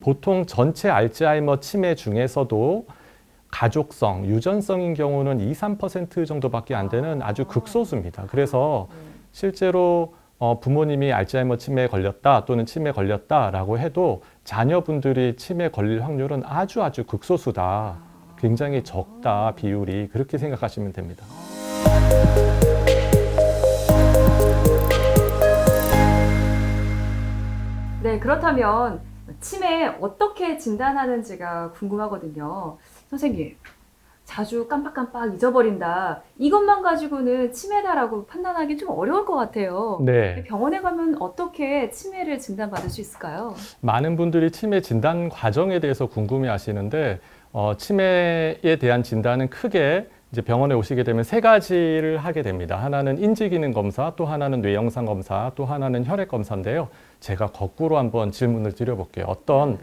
보통 전체 알츠하이머 치매 중에서도 가족성, 유전성인 경우는 2, 3% 정도밖에 안 되는 아주 극소수입니다. 그래서 실제로 부모님이 알츠하이머 치매에 걸렸다 또는 치매에 걸렸다라고 해도 자녀분들이 치매에 걸릴 확률은 아주 극소수다. 굉장히 적다, 비율이. 그렇게 생각하시면 됩니다. 네, 그렇다면 치매 어떻게 진단하는지가 궁금하거든요. 선생님, 자주 깜빡깜빡 잊어버린다. 이것만 가지고는 치매다라고 판단하기 좀 어려울 것 같아요. 네. 병원에 가면 어떻게 치매를 진단받을 수 있을까요? 많은 분들이 치매 진단 과정에 대해서 궁금해 하시는데, 치매에 대한 진단은 크게 이제 병원에 오시게 되면 세 가지를 하게 됩니다. 하나는 인지기능 검사, 또 하나는 뇌영상 검사, 또 하나는 혈액 검사인데요. 제가 거꾸로 한번 질문을 드려볼게요. 어떤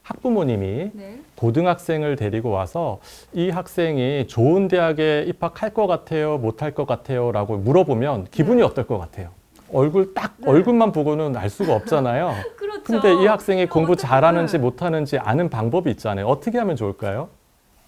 학부모님이 네. 고등학생을 데리고 와서 이 학생이 좋은 대학에 입학할 것 같아요, 못할 것 같아요 라고 물어보면 기분이 어떨 것 같아요? 얼굴만 보고는 알 수가 없잖아요. 그렇죠. 근데 이 학생이 공부 어떻게- 잘하는지 못하는지 아는 방법이 있잖아요. 어떻게 하면 좋을까요?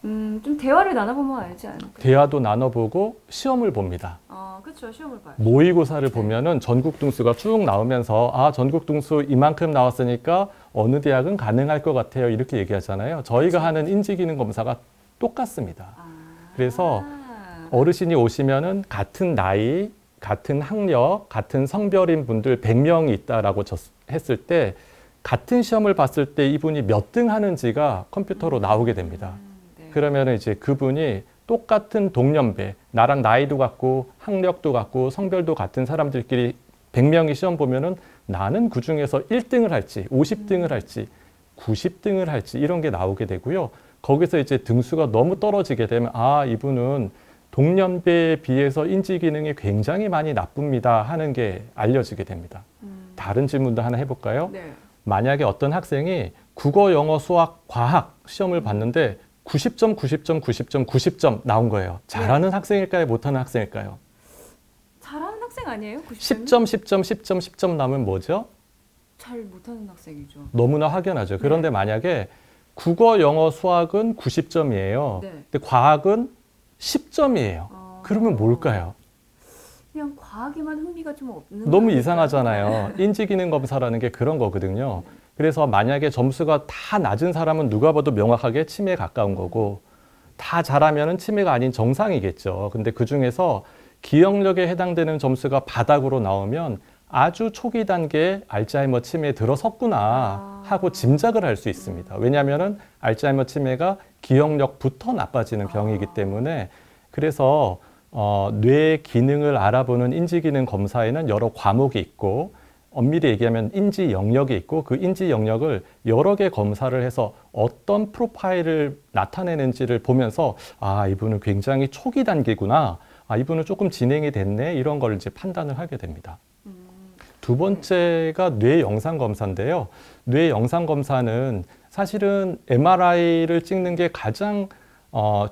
좀 대화를 나눠보면 알지 않을까요? 대화도 나눠보고 시험을 봅니다. 그렇죠. 시험을 봐요. 모의고사를 보면은 전국 등수가 쭉 나오면서 전국 등수 이만큼 나왔으니까 어느 대학은 가능할 것 같아요. 이렇게 얘기하잖아요. 저희가 하는 인지기능 검사가 똑같습니다. 그래서 어르신이 오시면은 같은 나이, 같은 학력, 같은 성별인 분들 100명이 있다라고 했을 때 같은 시험을 봤을 때 이분이 몇 등 하는지가 컴퓨터로 나오게 됩니다. 네. 그러면 이제 그분이 똑같은 동년배, 나랑 나이도 같고 학력도 같고 성별도 같은 사람들끼리 100명이 시험 보면은 나는 그 중에서 1등을 할지, 50등을 할지, 90등을 할지 이런 게 나오게 되고요. 거기서 이제 등수가 너무 떨어지게 되면 이분은 동년배에 비해서 인지 기능이 굉장히 많이 나쁩니다 하는 게 알려지게 됩니다. 다른 질문도 하나 해볼까요? 네. 만약에 어떤 학생이 국어, 영어, 수학, 과학 시험을 봤는데 90점, 90점, 90점, 90점 나온 거예요. 잘하는 학생일까요? 못하는 학생일까요? 잘하는 학생 아니에요? 90점이? 10점, 10점, 10점, 10점 나오면 뭐죠? 잘 못하는 학생이죠. 너무나 확연하죠. 그런데 만약에 국어, 영어, 수학은 90점이에요. 네. 근데 과학은 10점이에요. 그러면 뭘까요? 그냥 과학에만 흥미가 좀 없는 너무 거 아닐까요? 이상하잖아요. 인지기능 검사라는 게 그런 거거든요. 그래서 만약에 점수가 다 낮은 사람은 누가 봐도 명확하게 치매에 가까운 거고 다 잘하면 치매가 아닌 정상이겠죠. 근데 그중에서 기억력에 해당되는 점수가 바닥으로 나오면 아주 초기 단계에 알츠하이머 치매에 들어섰구나 하고 짐작을 할 수 있습니다. 왜냐하면 알츠하이머 치매가 기억력부터 나빠지는 병이기 때문에 그래서 뇌 기능을 알아보는 인지기능 검사에는 여러 과목이 있고 엄밀히 얘기하면 인지 영역이 있고 그 인지 영역을 여러 개 검사를 해서 어떤 프로파일을 나타내는지를 보면서 이분은 굉장히 초기 단계구나. 이분은 조금 진행이 됐네. 이런 걸 이제 판단을 하게 됩니다. 두 번째가 뇌 영상 검사인데요. 뇌 영상 검사는 사실은 MRI를 찍는 게 가장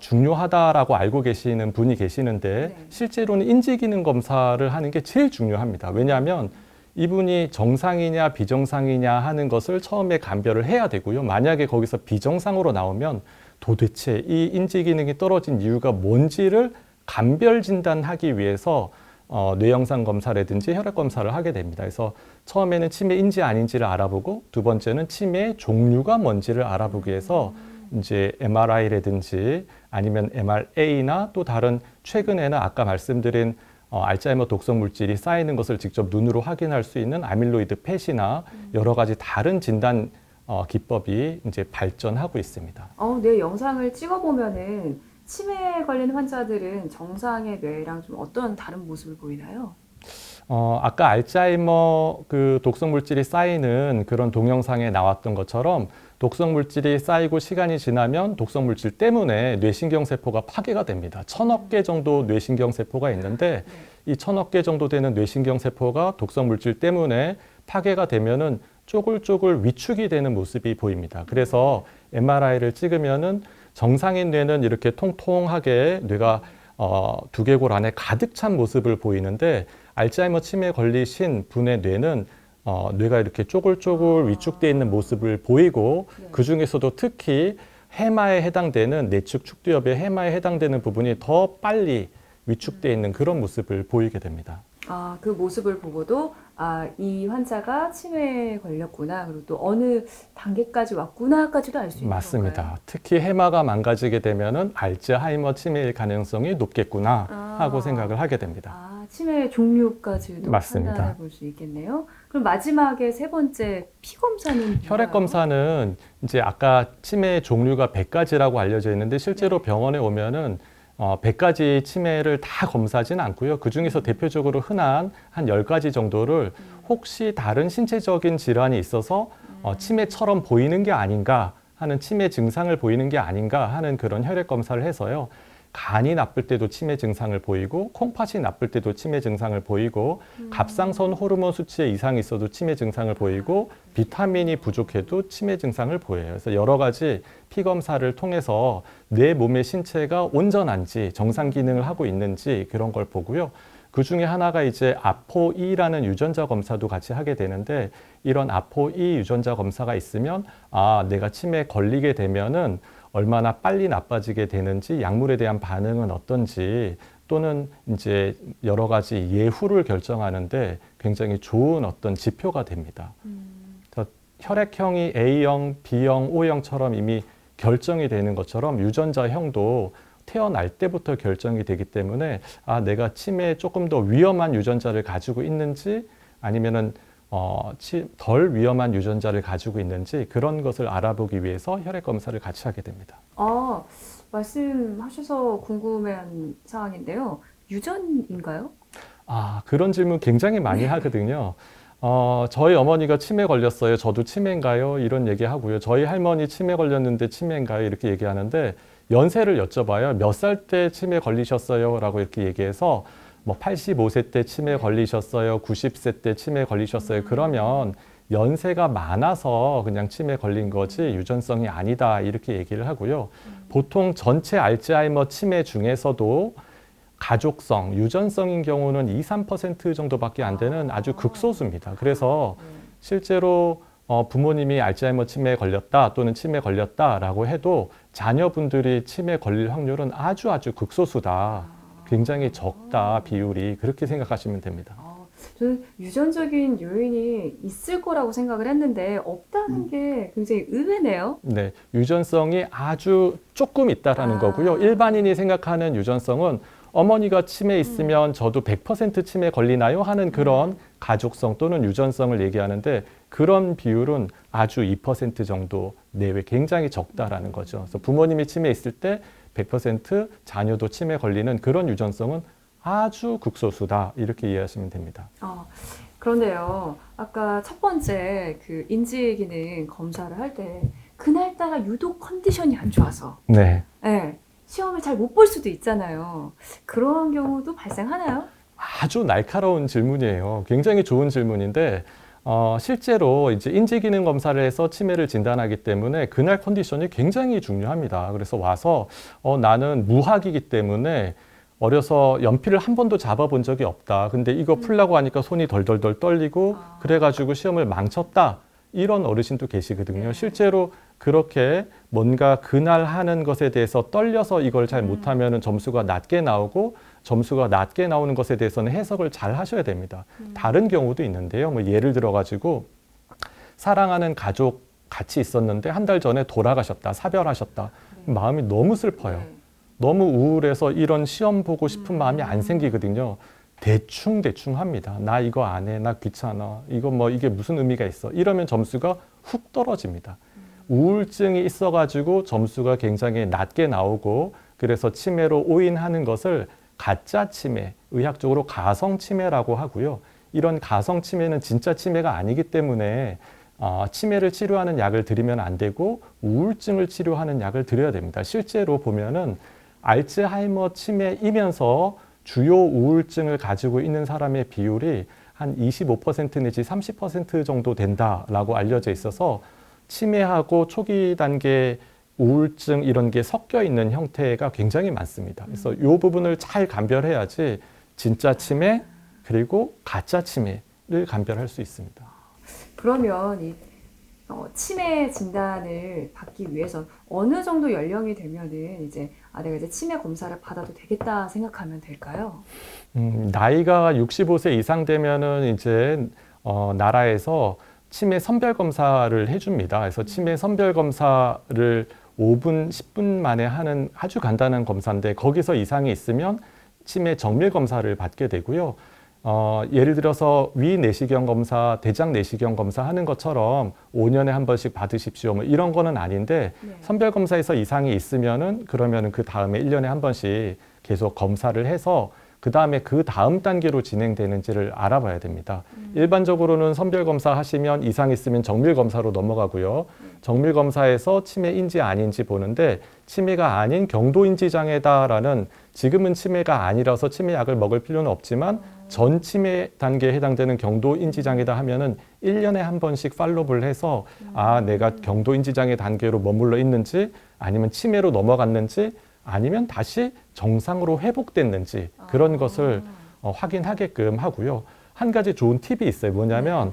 중요하다라고 알고 계시는 분이 계시는데 네. 실제로는 인지기능 검사를 하는 게 제일 중요합니다. 왜냐하면 이분이 정상이냐 비정상이냐 하는 것을 처음에 감별을 해야 되고요. 만약에 거기서 비정상으로 나오면 도대체 이 인지기능이 떨어진 이유가 뭔지를 감별 진단하기 위해서 뇌영상 검사라든지 혈액 검사를 하게 됩니다. 그래서 처음에는 치매인지 아닌지를 알아보고 두 번째는 치매의 종류가 뭔지를 알아보기 위해서 이제 MRI라든지 아니면 MRA나 또 다른 최근에는 아까 말씀드린 알츠하이머 독성 물질이 쌓이는 것을 직접 눈으로 확인할 수 있는 아밀로이드 펫이나 여러 가지 다른 진단 기법이 이제 발전하고 있습니다. 뇌 영상을 찍어보면은 치매에 걸린 환자들은 정상의 뇌랑 좀 어떤 다른 모습을 보이나요? 아까 알츠하이머 그 독성 물질이 쌓이는 그런 동영상에 나왔던 것처럼 독성 물질이 쌓이고 시간이 지나면 독성 물질 때문에 뇌신경세포가 파괴가 됩니다. 1000억 개 정도 뇌신경세포가 있는데 이 1000억 개 정도 되는 뇌신경세포가 독성 물질 때문에 파괴가 되면은 쪼글쪼글 위축이 되는 모습이 보입니다. 그래서 MRI를 찍으면은 정상인 뇌는 이렇게 통통하게 뇌가 두개골 안에 가득 찬 모습을 보이는데 알츠하이머 치매에 걸리신 분의 뇌는 뇌가 이렇게 쪼글쪼글 위축되어 있는 모습을 보이고 네. 그 중에서도 특히 해마에 해당되는 내측 축두엽의 해마에 해당되는 부분이 더 빨리 위축되어 있는 그런 모습을 보이게 됩니다. 아, 그 모습을 보고도 이 환자가 치매에 걸렸구나. 그리고 또 어느 단계까지 왔구나까지도 알 수 있는 맞습니다. 건가요? 특히 해마가 망가지게 되면은 알츠하이머 치매일 가능성이 높겠구나 하고 생각을 하게 됩니다. 치매 종류까지도 맞습니다. 판단해 볼 수 있겠네요. 그럼 마지막에 세 번째 피 검사는 혈액 검사는 이제 아까 치매 종류가 100가지라고 알려져 있는데 실제로 병원에 오면은 100가지 치매를 다 검사하지는 않고요. 그 중에서 대표적으로 흔한 한 10가지 정도를 혹시 다른 신체적인 질환이 있어서 치매처럼 보이는 게 아닌가 하는 치매 증상을 보이는 게 아닌가 하는 그런 혈액 검사를 해서요. 간이 나쁠 때도 치매 증상을 보이고 콩팥이 나쁠 때도 치매 증상을 보이고 갑상선 호르몬 수치에 이상이 있어도 치매 증상을 보이고 비타민이 부족해도 치매 증상을 보여요. 그래서 여러 가지 피 검사를 통해서 내 몸의 신체가 온전한지 정상 기능을 하고 있는지 그런 걸 보고요. 그 중에 하나가 이제 아포이라는 유전자 검사도 같이 하게 되는데 이런 아포이 유전자 검사가 있으면 내가 치매에 걸리게 되면은 얼마나 빨리 나빠지게 되는지 약물에 대한 반응은 어떤지 또는 이제 여러 가지 예후를 결정하는데 굉장히 좋은 어떤 지표가 됩니다. 그래서 혈액형이 A형, B형, O형처럼 이미 결정이 되는 것처럼 유전자형도 태어날 때부터 결정이 되기 때문에 내가 치매에 조금 더 위험한 유전자를 가지고 있는지 아니면은 덜 위험한 유전자를 가지고 있는지 그런 것을 알아보기 위해서 혈액 검사를 같이 하게 됩니다. 말씀하셔서 궁금한 사항인데요. 유전인가요? 그런 질문 굉장히 많이 하거든요. 저희 어머니가 치매 걸렸어요. 저도 치매인가요? 이런 얘기 하고요. 저희 할머니 치매 걸렸는데 치매인가요? 이렇게 얘기하는데 연세를 여쭤봐요. 몇 살 때 치매 걸리셨어요? 라고 이렇게 얘기해서 85세 때 치매 걸리셨어요? 90세 때 치매 걸리셨어요? 그러면 연세가 많아서 그냥 치매 걸린 거지 유전성이 아니다 이렇게 얘기를 하고요. 보통 전체 알츠하이머 치매 중에서도 가족성, 유전성인 경우는 2, 3% 정도밖에 안 되는 아주 극소수입니다. 그래서 실제로 부모님이 알츠하이머 치매에 걸렸다 또는 치매 걸렸다라고 해도 자녀분들이 치매 걸릴 확률은 아주 극소수다. 굉장히 적다 비율이 그렇게 생각하시면 됩니다. 저는 유전적인 요인이 있을 거라고 생각을 했는데 없다는 게 굉장히 의외네요. 네, 유전성이 아주 조금 있다라는 거고요. 일반인이 생각하는 유전성은 어머니가 치매 있으면 저도 100% 치매 걸리나요? 하는 그런 가족성 또는 유전성을 얘기하는데 그런 비율은 아주 2% 정도 내외 굉장히 적다라는 거죠. 그래서 부모님이 치매 있을 때 100% 자녀도 치매 걸리는 그런 유전성은 아주 극소수다 이렇게 이해하시면 됩니다. 그런데요, 아까 첫 번째 그 인지 기능 검사를 할 때 그날따라 유독 컨디션이 안 좋아서 네. 시험을 잘 못 볼 수도 있잖아요. 그런 경우도 발생하나요? 아주 날카로운 질문이에요. 굉장히 좋은 질문인데 실제로 이제 인지 기능 검사를 해서 치매를 진단하기 때문에 그날 컨디션이 굉장히 중요합니다. 그래서 와서 나는 무학이기 때문에 어려서 연필을 한 번도 잡아본 적이 없다. 근데 이거 풀라고 하니까 손이 덜덜덜 떨리고 그래가지고 시험을 망쳤다. 이런 어르신도 계시거든요. 실제로 그렇게 뭔가 그날 하는 것에 대해서 떨려서 이걸 잘 못하면 점수가 낮게 나오고 점수가 낮게 나오는 것에 대해서는 해석을 잘 하셔야 됩니다. 다른 경우도 있는데요. 예를 들어가지고 사랑하는 가족 같이 있었는데 한 달 전에 돌아가셨다. 사별하셨다. 마음이 너무 슬퍼요. 너무 우울해서 이런 시험 보고 싶은 마음이 안 생기거든요. 대충 합니다. 나 이거 안 해. 나 귀찮아. 이게 무슨 의미가 있어. 이러면 점수가 훅 떨어집니다. 우울증이 있어가지고 점수가 굉장히 낮게 나오고 그래서 치매로 오인하는 것을 가짜 치매, 의학적으로 가성 치매라고 하고요. 이런 가성 치매는 진짜 치매가 아니기 때문에 치매를 치료하는 약을 드리면 안 되고 우울증을 치료하는 약을 드려야 됩니다. 실제로 보면은 알츠하이머 치매이면서 주요 우울증을 가지고 있는 사람의 비율이 한 25% 내지 30% 정도 된다라고 알려져 있어서 치매하고 초기 단계 우울증 이런 게 섞여 있는 형태가 굉장히 많습니다. 그래서 이 부분을 잘 감별해야지 진짜 치매 그리고 가짜 치매를 감별할 수 있습니다. 그러면 이 치매 진단을 받기 위해서 어느 정도 연령이 되면은 이제 내가 이제 치매 검사를 받아도 되겠다 생각하면 될까요? 나이가 65세 이상 되면은 이제 나라에서 치매 선별 검사를 해줍니다. 그래서 치매 선별 검사를 5분, 10분 만에 하는 아주 간단한 검사인데 거기서 이상이 있으면 치매 정밀 검사를 받게 되고요. 예를 들어서 위 내시경 검사, 대장 내시경 검사 하는 것처럼 5년에 한 번씩 받으십시오. 뭐 이런 거는 아닌데 네. 선별 검사에서 이상이 있으면은 그러면은 그 다음에 1년에 한 번씩 계속 검사를 해서 그 다음에 그 다음 단계로 진행되는지를 알아봐야 됩니다. 일반적으로는 선별 검사 하시면 이상 있으면 정밀 검사로 넘어가고요. 정밀 검사에서 치매인지 아닌지 보는데 치매가 아닌 경도인지 장애다라는 지금은 치매가 아니라서 치매약을 먹을 필요는 없지만 전 치매 단계에 해당되는 경도인지 장애다 하면은 1년에 한 번씩 팔로우를 해서 내가 경도인지 장애 단계로 머물러 있는지 아니면 치매로 넘어갔는지 아니면 다시 정상으로 회복됐는지 그런 것을 확인하게끔 하고요. 한 가지 좋은 팁이 있어요. 뭐냐면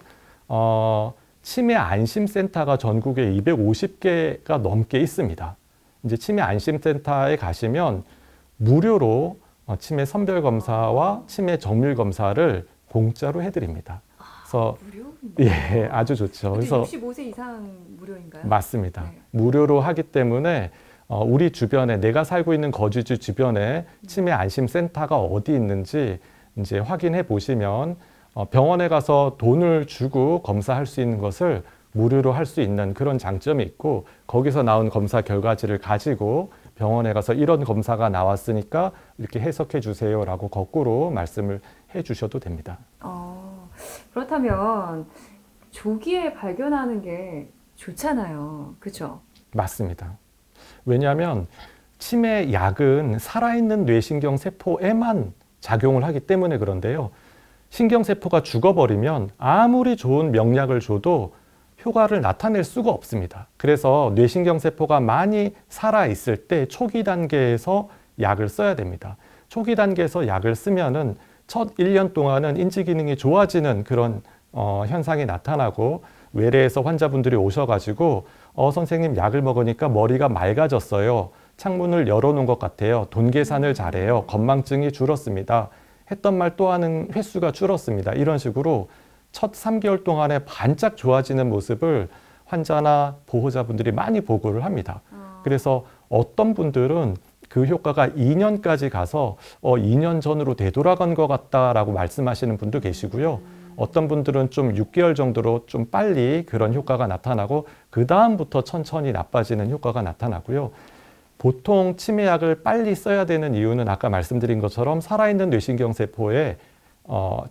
치매 안심센터가 전국에 250개가 넘게 있습니다. 이제 치매 안심센터에 가시면 무료로 치매 선별 검사와 치매 정밀 검사를 공짜로 해드립니다. 그래서 무료? 예, 아주 좋죠. 그래서 65세 이상 무료인가요? 맞습니다. 네. 무료로 하기 때문에 우리 주변에 내가 살고 있는 거주지 주변에 치매 안심센터가 어디 있는지 이제 확인해 보시면 병원에 가서 돈을 주고 검사할 수 있는 것을 무료로 할 수 있는 그런 장점이 있고 거기서 나온 검사 결과지를 가지고 병원에 가서 이런 검사가 나왔으니까 이렇게 해석해 주세요라고 거꾸로 말씀을 해 주셔도 됩니다. 그렇다면 조기에 발견하는 게 좋잖아요. 그렇죠? 맞습니다. 왜냐하면 치매 약은 살아있는 뇌신경 세포에만 작용을 하기 때문에 그런데요. 신경세포가 죽어버리면 아무리 좋은 명약을 줘도 효과를 나타낼 수가 없습니다. 그래서 뇌신경세포가 많이 살아있을 때 초기 단계에서 약을 써야 됩니다. 초기 단계에서 약을 쓰면은 첫 1년 동안은 인지 기능이 좋아지는 그런 현상이 나타나고 외래에서 환자분들이 오셔가지고 선생님 약을 먹으니까 머리가 맑아졌어요. 창문을 열어놓은 것 같아요. 돈 계산을 잘해요. 건망증이 줄었습니다. 했던 말 또 하는 횟수가 줄었습니다. 이런 식으로 첫 3개월 동안에 반짝 좋아지는 모습을 환자나 보호자분들이 많이 보고를 합니다. 그래서 어떤 분들은 그 효과가 2년까지 가서 2년 전으로 되돌아간 것 같다라고 말씀하시는 분도 계시고요. 어떤 분들은 좀 6개월 정도로 좀 빨리 그런 효과가 나타나고 그 다음부터 천천히 나빠지는 효과가 나타나고요. 보통 치매약을 빨리 써야 되는 이유는 아까 말씀드린 것처럼 살아있는 뇌신경세포에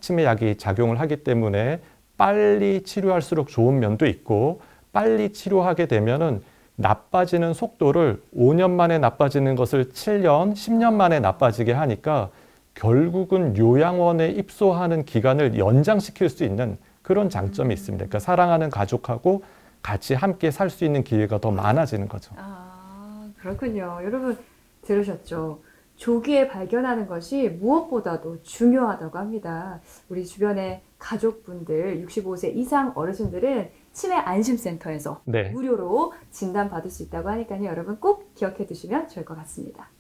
치매약이 작용을 하기 때문에 빨리 치료할수록 좋은 면도 있고 빨리 치료하게 되면은 나빠지는 속도를 5년 만에 나빠지는 것을 7년, 10년 만에 나빠지게 하니까 결국은 요양원에 입소하는 기간을 연장시킬 수 있는 그런 장점이 있습니다. 그러니까 사랑하는 가족하고 같이 함께 살 수 있는 기회가 더 많아지는 거죠. 그렇군요. 여러분 들으셨죠? 조기에 발견하는 것이 무엇보다도 중요하다고 합니다. 우리 주변의 가족분들, 65세 이상 어르신들은 치매 안심센터에서 네. 무료로 진단받을 수 있다고 하니까요. 여러분 꼭 기억해 두시면 좋을 것 같습니다.